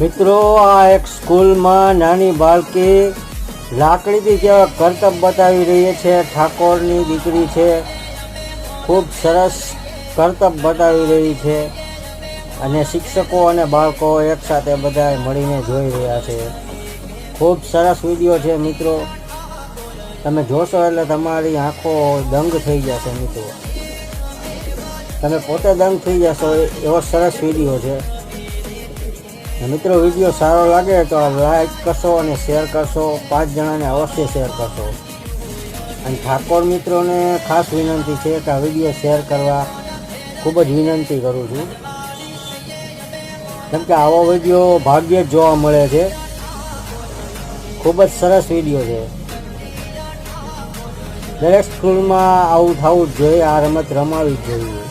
મિત્રો, આ એક સ્કૂલમાં નાની બાળકી લાકડીથી કેવા કરતબ બતાવી રહી છે. ઠાકોરની દીકરી છે, ખૂબ સરસ કરતબ બતાવી રહી છે અને શિક્ષકો અને બાળકો એકસાથે બધા મળીને જોઈ રહ્યા છે. ખૂબ સરસ વિડીયો છે મિત્રો, તમે જોશો એટલે તમારી આંખો દંગ થઈ જશે મિત્રો, તમે પોતે દંગ થઈ જશો એવો સરસ વિડીયો છે. મિત્રો, વિડીયો સારો લાગે તો લાઈક કરશો અને શેર કરશો, 5 જણાને અવશ્ય શેર કરશો. અને ઠાકોર મિત્રોને ખાસ વિનંતી છે કે આ વિડીયો શેર કરવા ખૂબ જ વિનંતી કરું છું, કેમ કે આવો વિડીયો ભાગ્યે જ જોવા મળે છે. ખૂબ જ સરસ વિડીયો છે. દરેક સ્કૂલમાં આવું થવું જ જોઈએ, આ રમત રમાવી જ જોઈએ.